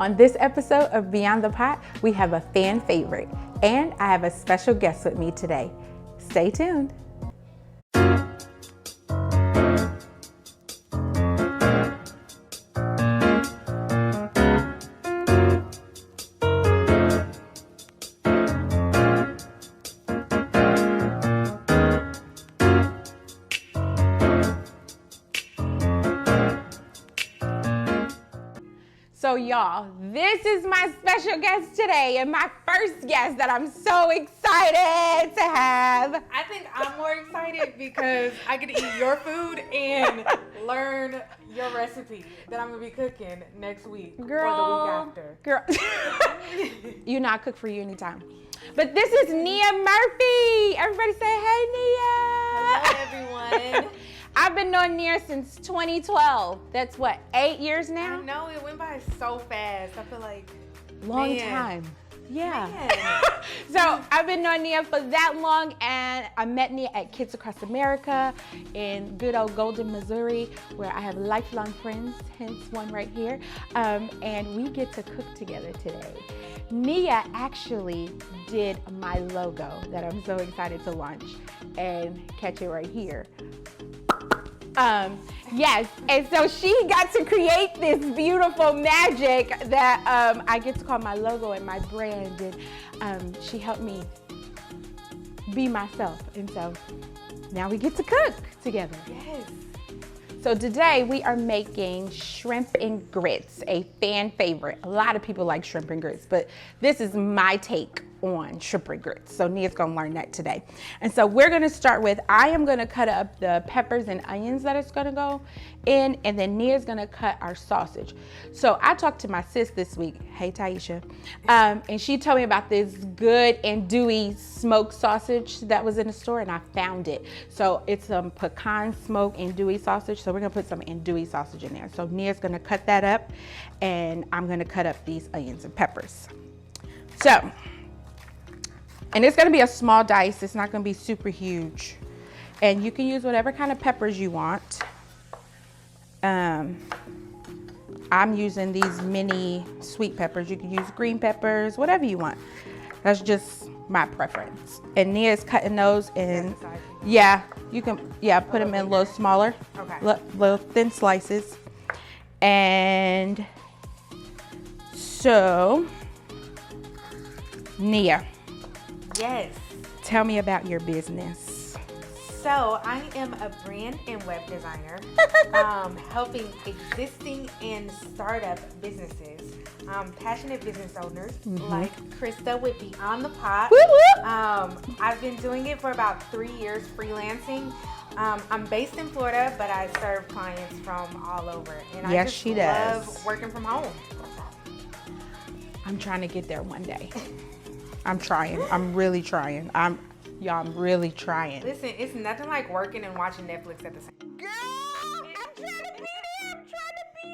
On this episode of Beyond the Pot, we have a fan favorite, and I have a special guest with me today. Stay tuned. So y'all, this is my special guest today and my first guest that I'm so excited to have. I think I'm more excited because I get to eat your food and learn your recipe that I'm gonna be cooking next week or the week after. Girl, you know I cook for you anytime. But this is Nia Murphy. Everybody say hey, Nia. Hello, everyone. I've been knowing Nia since 2012. That's what, 8 years now? I know, it went by so fast. I feel like long man. time. Yeah. Man. So I've been knowing Nia for that long, and I met Nia at Kids Across America in good old Golden, Missouri, where I have lifelong friends, hence one right here. And we get to cook together today. Nia actually did my logo that I'm so excited to launch, and catch it right here. Yes, and so she got to create this beautiful magic that I get to call my logo and my brand, and she helped me be myself, and so now we get to cook together. Yes. So today we are making shrimp and grits, a fan favorite. A lot of people like shrimp and grits, but this is my take on shrimp and grits. So Nia's gonna learn that today. And so we're gonna start with, I am gonna cut up the peppers and onions that it's gonna go in, and then Nia's gonna cut our sausage. So I talked to my sis this week, hey Taisha, and she told me about this good andouille smoked sausage that was in the store, and I found it. So it's some pecan smoked andouille sausage. So we're gonna put some andouille sausage in there. So Nia's gonna cut that up, and I'm gonna cut up these onions and peppers. So, and it's gonna be a small dice. It's not gonna be super huge. And you can use whatever kind of peppers you want. I'm using these mini sweet peppers. You can use green peppers, whatever you want. That's just my preference. And Nia's cutting those in, yeah, you can, yeah, put them in a little smaller, okay, little thin slices. And so, Nia. Yes. Tell me about your business. So I am a brand and web designer, helping existing and startup businesses, passionate business owners like Krista with Beyond the Pot. Woo woo. I've been doing it for about 3 years freelancing. I'm based in Florida, but I serve clients from all over. And Yes, I just she love does. working from home. I'm trying to get there one day. I'm trying. I'm really trying. I'm really trying. Listen, it's nothing like working and watching Netflix at the same time. Girl, I'm trying to be there. I'm trying to be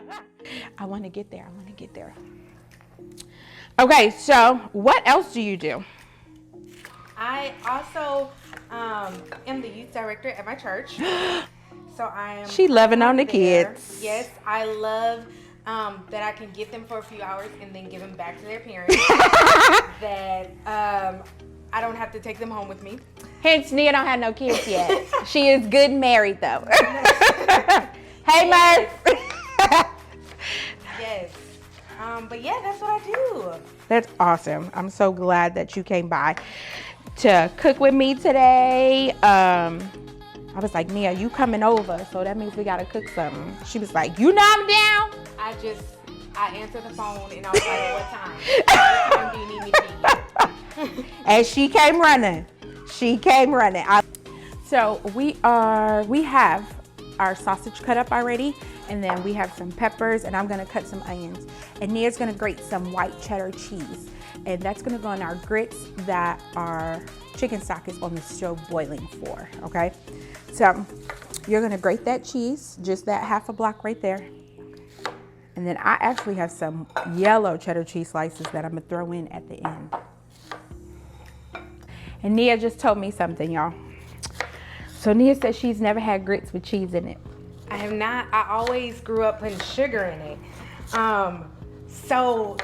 there. I want to get there. I want to get there. Okay, so what else do you do? I also am the youth director at my church. So I am. She loving on the there. kids. Yes, I love that I can get them for a few hours and then give them back to their parents. That I don't have to take them home with me. Hence, Nia don't have no kids yet. She is good married though. Hey, Murph. Yes. But yeah, that's what I do. That's awesome. I'm so glad that you came by to cook with me today. I was like, Nia, you coming over, so that means we gotta cook something. She was like, you know I'm down. I answered the phone and I was like, what time? What time do you need me to be? And she came running. She came running. So we have our sausage cut up already, and then we have some peppers, and I'm gonna cut some onions. And Nia's gonna grate some white cheddar cheese, and that's gonna go in our grits that our chicken stock is on the stove boiling for, okay? So you're gonna grate that cheese, just that half a block right there. And then I actually have some yellow cheddar cheese slices that I'm gonna throw in at the end. And Nia just told me something, y'all. So Nia said she's never had grits with cheese in it. I have not. I always grew up putting sugar in it. So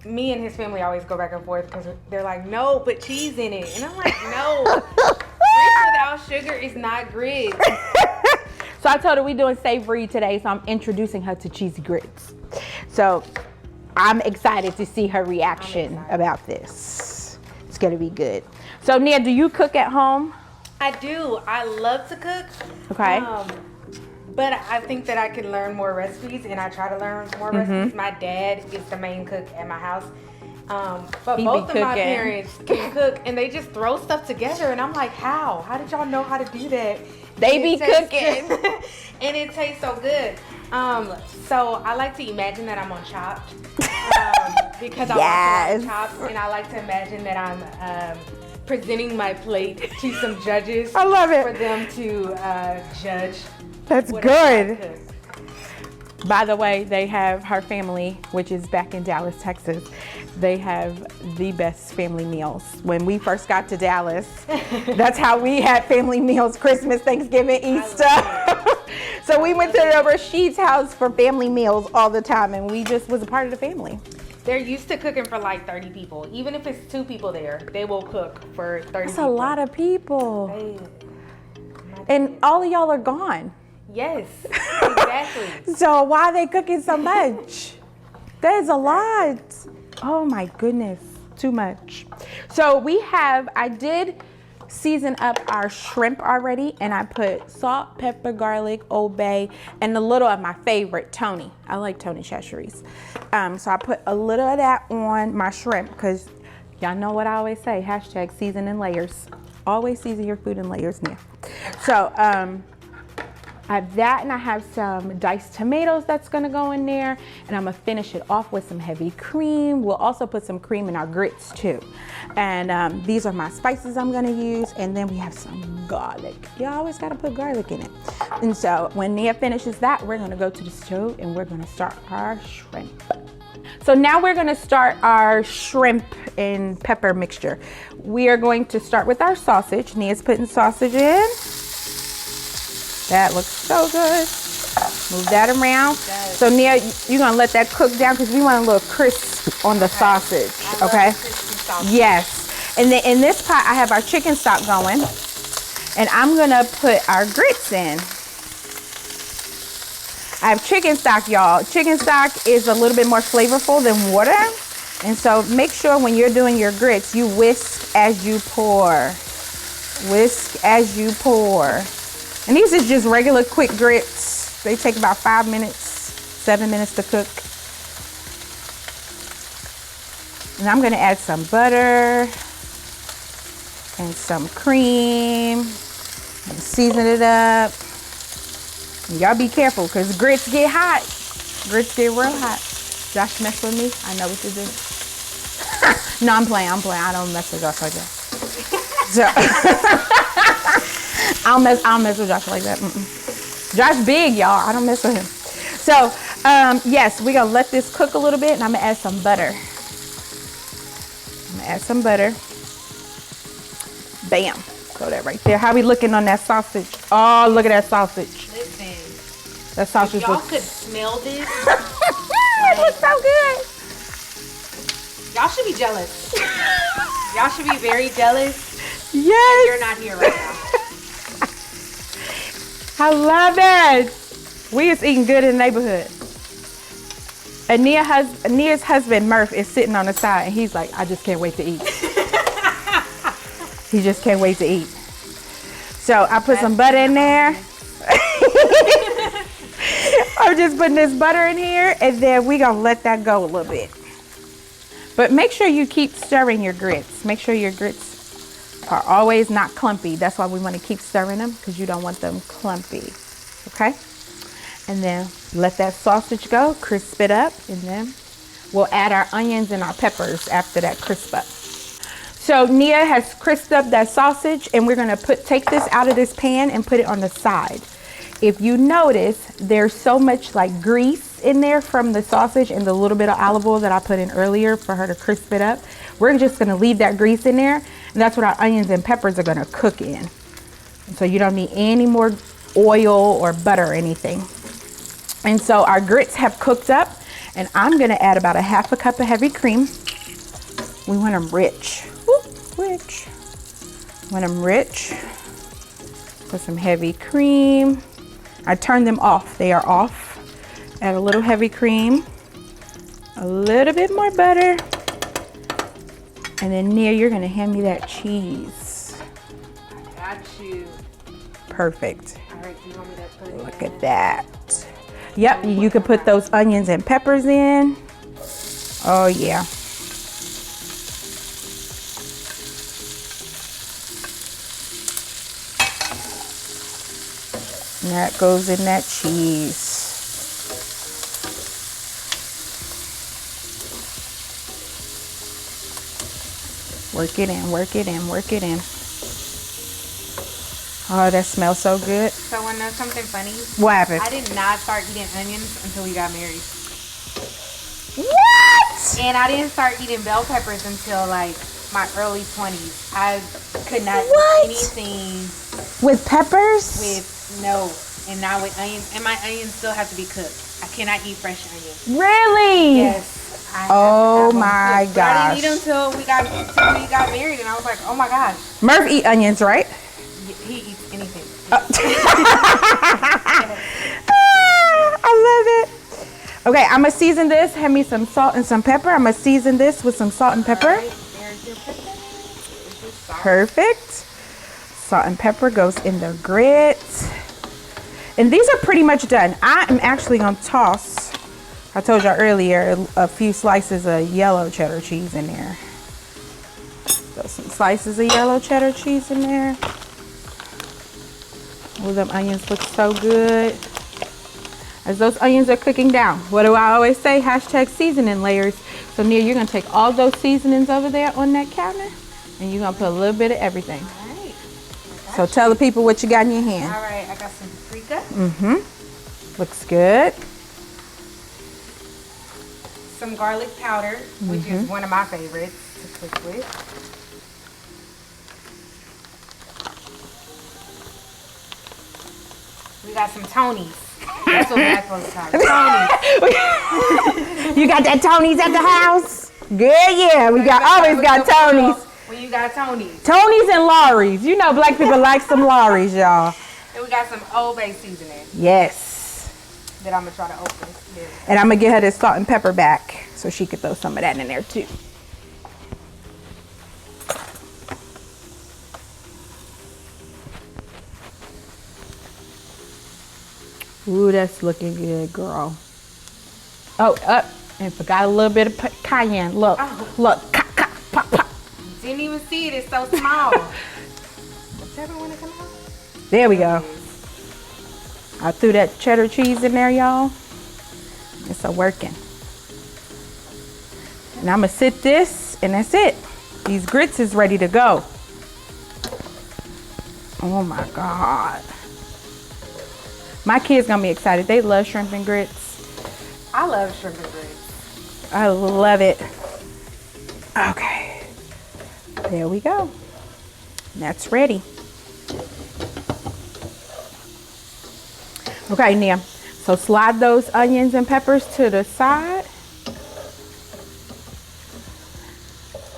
me and his family always go back and forth because they're like, no, put cheese in it. And I'm like, no, grits without sugar is not grits. So I told her we doing savory today, so I'm introducing her to cheesy grits. So I'm excited to see her reaction about this. It's gonna be good. So Nia, do you cook at home? I do. I love to cook. Okay. But I think that I can learn more recipes, and I try to learn more recipes. My dad is the main cook at my house. But both of my parents can cook, and they just throw stuff together, and I'm like, how? How did y'all know how to do that? They be cooking. And it tastes so good. So I like to imagine that I'm on Chopped. Because I watch Chopped, and I like to imagine that I'm presenting my plate to some judges. I love it. For them to judge. That's good. By the way, they have her family, which is back in Dallas, Texas. They have the best family meals. When we first got to Dallas, that's how we had family meals: Christmas, Thanksgiving, Easter. So we went to Rasheed's house for family meals all the time, and we just was a part of the family. They're used to cooking for like 30 people. Even if it's 2 people there, they will cook for 30 That's people. A lot of people. And all of y'all are gone. Yes, exactly. So why are they cooking so much? There's a lot. Oh my goodness, too much. So I did season up our shrimp already, and I put salt, pepper, garlic, Old Bay, and a little of my favorite, Tony. I like Tony Chachere's. So I put a little of that on my shrimp because y'all know what I always say, hashtag season in layers. Always season your food in layers, Nia. So I have that, and I have some diced tomatoes that's gonna go in there, and I'm gonna finish it off with some heavy cream. We'll also put some cream in our grits too. And these are my spices I'm gonna use, and then we have some garlic. You always gotta put garlic in it. And so when Nia finishes that, we're gonna go to the stove and we're gonna start our shrimp. So now we're gonna start our shrimp and pepper mixture. We are going to start with our sausage. Nia's putting sausage in. That looks so good. Move that around. So Nia, you're gonna let that cook down because we want a little crisp on the sausage, okay? Yes. And then in this pot, I have our chicken stock going, and I'm gonna put our grits in. I have chicken stock, y'all. Chicken stock is a little bit more flavorful than water. And so make sure when you're doing your grits, you whisk as you pour. Whisk as you pour. And these is just regular quick grits. They take about 5 minutes, 7 minutes to cook. And I'm gonna add some butter and some cream and season it up. Y'all be careful because grits get hot. Grits get real hot. Josh mess with me. I know what to do. No, I'm playing. I don't mess with Josh like that. So I'll mess with Josh like that. Josh big, y'all. I don't mess with him. So yes, we're gonna let this cook a little bit, and I'm gonna add some butter. I'm gonna add some butter. Bam. Throw that right there. How we looking on that sausage? Oh, look at that sausage. Listen, that sausage. If y'all could smell this. It looks so good. Y'all should be jealous. Y'all should be very jealous. Yes. You're not here right now. I love it. We is eating good in the neighborhood. And Nia's husband, Murph, is sitting on the side, and he's like, I just can't wait to eat. He just can't wait to eat. So I put some butter in there. I'm just putting this butter in here, and then we're gonna let that go a little bit. But make sure you keep stirring your grits. Make sure your grits are always not clumpy. That's why we want to keep stirring them, because you don't want them clumpy. Okay? And then let that sausage go, crisp it up, and then we'll add our onions and our peppers after that crisp up. So Nia has crisped up that sausage, and we're gonna take this out of this pan and put it on the side. If you notice, there's so much like grease in there from the sausage and the little bit of olive oil that I put in earlier for her to crisp it up. We're just gonna leave that grease in there, and that's what our onions and peppers are gonna cook in. And so you don't need any more oil or butter or anything. And so our grits have cooked up, And I'm gonna add about a half a cup of heavy cream. We want them rich. Woo, rich. Want them rich. Put some heavy cream. I turned them off. They are off. Add a little heavy cream. A little bit more butter. And then Nia, you're gonna hand me that cheese. Got you. Perfect. All right, you want me to put it Look at that. Yep, you could put those onions and peppers in. Oh yeah. And that goes in that cheese. Work it in, work it in, work it in. Oh, that smells so good. So wanna know something funny? What happened? I did not start eating onions until we got married. What? And I didn't start eating bell peppers until like my early 20s. I could not What? eat anything With peppers? with no, and not with onions. And my onions still have to be cooked. I cannot eat fresh onions. Really? Yes. I have to Oh have them my cooked. But I didn't eat gosh. them till we got married, and I was like, oh my gosh, Murph eat onions, right? he eats anything. I love it. Okay, I'm gonna season this. Hand me some salt and some pepper. I'm gonna season this with some salt and pepper. All right, there's your pepper. There's your salt. Perfect. Salt and pepper goes in the grits. And these are pretty much done. I am actually gonna toss, I told y'all earlier, a few slices of yellow cheddar cheese in there. Throw some slices of yellow cheddar cheese in there. Oh, them onions look so good. As those onions are cooking down, what do I always say? Hashtag seasoning layers. So Nia, you're gonna take all those seasonings over there on that counter and you're gonna put a little bit of everything. All right. So tell the people what you got in your hand. All right, I got some paprika, Looks good. some garlic powder, which is one of my favorites to cook with. We got some Tonys. That's what we're supposed to call it. Tonys. You got that Tony's at the house? Good, yeah. We got always got Tony's. When you got Tonys. Tony's and Laurie's. You know black people like some Laurie's, y'all. And we got some Old Bay seasoning Yes. that I'm going to try to open. Here. And I'm gonna get her this salt and pepper back so she could throw some of that in there too. Ooh, that's looking good, girl. Oh, and forgot a little bit of cayenne. Look, Oh. look, pop, pop. Didn't even see it. It's so small. Does that want to come out? There we go. I threw that cheddar cheese in there, y'all. It's a working. And I'm gonna sit this, and that's it. These grits is ready to go. Oh my God. My kids gonna be excited. They love shrimp and grits. I love shrimp and grits. I love it. Okay. There we go. That's ready. Okay, Nia. So slide those onions and peppers to the side.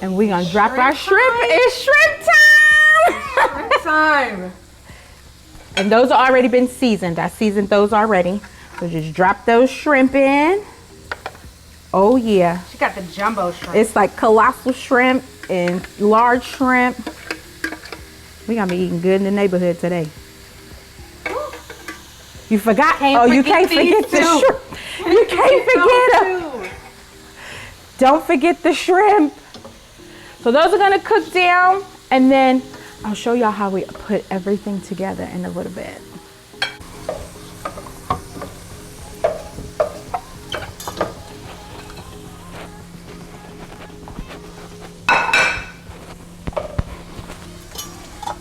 And we're gonna drop our shrimp. time. It's shrimp time! Shrimp time. And those are already been seasoned. I seasoned those already. So just drop those shrimp in. Oh yeah. She got the jumbo shrimp. It's like colossal shrimp and large shrimp. We're gonna be eating good in the neighborhood today. You forgot? You can't forget the shrimp. You can't forget them. Don't forget the shrimp. So those are gonna cook down, and then I'll show y'all how we put everything together in a little bit.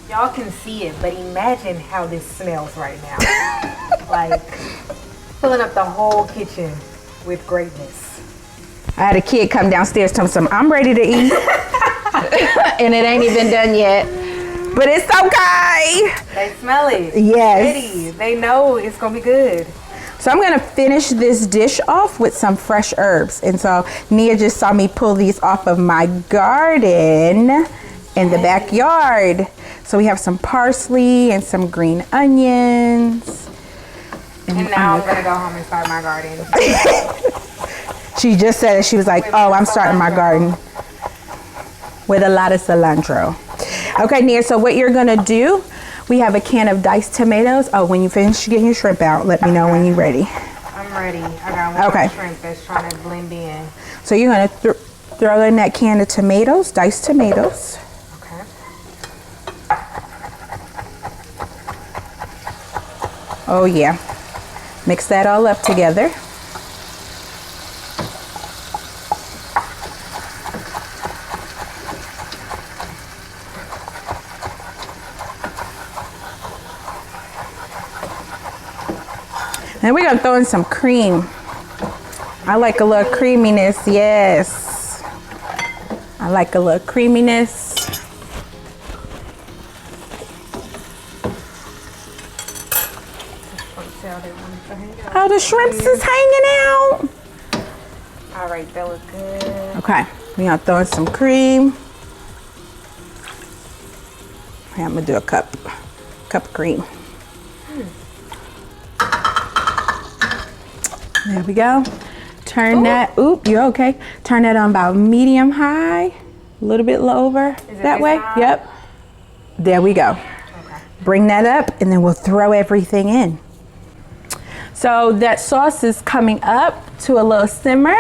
Y'all can see it, but imagine how this smells right now. Like filling up the whole kitchen with greatness. I had a kid come downstairs tell me something. I'm ready to eat. And it ain't even done yet. But it's okay. They smell it. Yes. Ready. They know it's gonna be good. So I'm gonna finish this dish off with some fresh herbs. And so Nia just saw me pull these off of my garden in the backyard. So we have some parsley and some green onions. And now I'm gonna go home and start my garden. She just said it, she was like, oh, I'm starting my garden with a lot of cilantro. Okay, Nia, so what you're gonna do, we have a can of diced tomatoes. Oh, when you finish getting your shrimp out, let me know when you're ready. I'm ready. I got one shrimp that's trying to blend in. So you're gonna throw in that can of tomatoes, diced tomatoes. Okay. Oh yeah. Mix that all up together. And we're gonna throw in some cream. I like a little creaminess, yes. I like a little creaminess. Oh, the shrimps is hanging out. All right, that looks good. Okay, we're gonna throw in some cream. Okay, I'm gonna do a cup of cream. There we go. Turn that, you're okay. Turn that on about medium high, a little bit lower that way. High? Yep. There we go. Okay. Bring that up and then we'll throw everything in. So that sauce is coming up to a little simmer.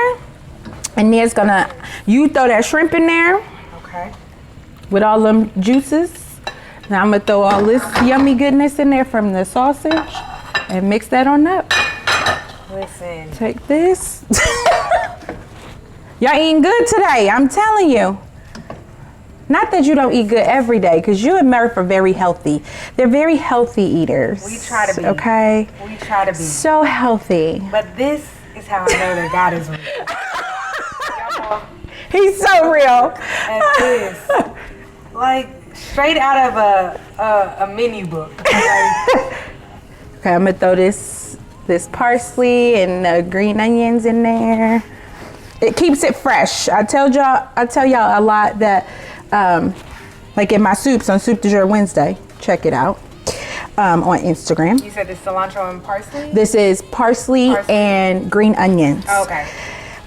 And Nia's gonna, you throw that shrimp in there. Okay. With all them juices. Now I'm gonna throw all this yummy goodness in there from the sausage and mix that on up. Listen. Take this. Y'all eating good today, I'm telling you. Not that you don't eat good every day, because you and Murph are very healthy. They're very healthy eaters. We try to be. Okay? We try to be. So healthy. But this is how I know that God is real. He's so real. And this, like, straight out of a menu book. Okay, I'm gonna throw this parsley and green onions in there. It keeps it fresh. I tell y'all a lot that, like in my soups on Soup du Jour Wednesday, check it out on Instagram. You said this cilantro and parsley? This is parsley and green onions. Oh, okay.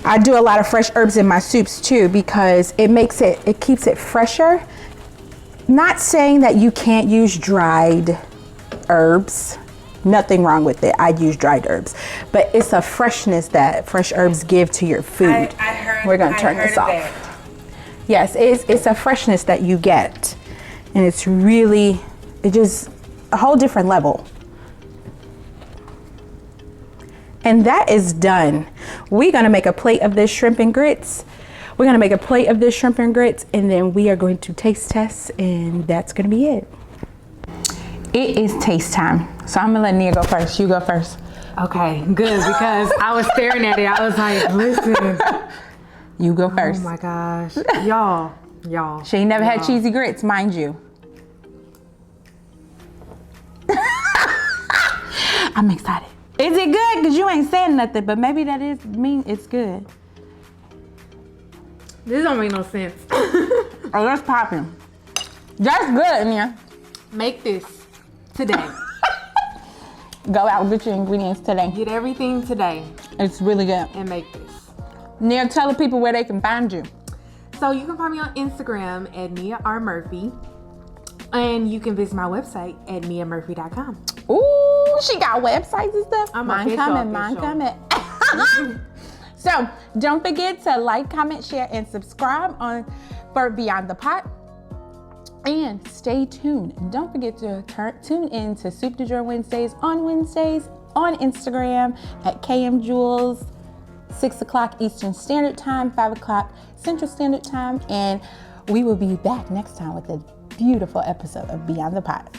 I do a lot of fresh herbs in my soups too because it keeps it fresher. Not saying that you can't use dried herbs. Nothing wrong with it. I use dried herbs, but it's a freshness that fresh herbs give to your food. I heard. We're gonna turn this off. That. Yes, it's a freshness that you get, and it's just a whole different level. And that is done. We're gonna make a plate of this shrimp and grits. We're gonna make a plate of this shrimp and grits, and then we are going to taste test, and that's gonna be it. It is taste time. So I'm gonna let Nia go first. You go first. Okay, good, because I was staring at it. I was like, listen. You go first. Oh my gosh. Y'all. She ain't never had cheesy grits, mind you. I'm excited. Is it good? Because you ain't saying nothing, but maybe that mean it's good. This don't make no sense. Oh, that's popping. That's good, Nia. Make this today. Go out and get your ingredients today. Get everything today. It's really good. And make this. Nia, tell the people where they can find you. So you can find me on Instagram at Nia R. Murphy. And you can visit my website at niamurphy.com. Ooh, she got websites and stuff. Mine coming. So don't forget to like, comment, share, and subscribe for Beyond the Pot. And stay tuned. And don't forget to tune in to Soup du Jour Wednesdays on Instagram at KM Jewels, 6 o'clock Eastern Standard Time, 5 o'clock Central Standard Time. And we will be back next time with a beautiful episode of Beyond the Pot.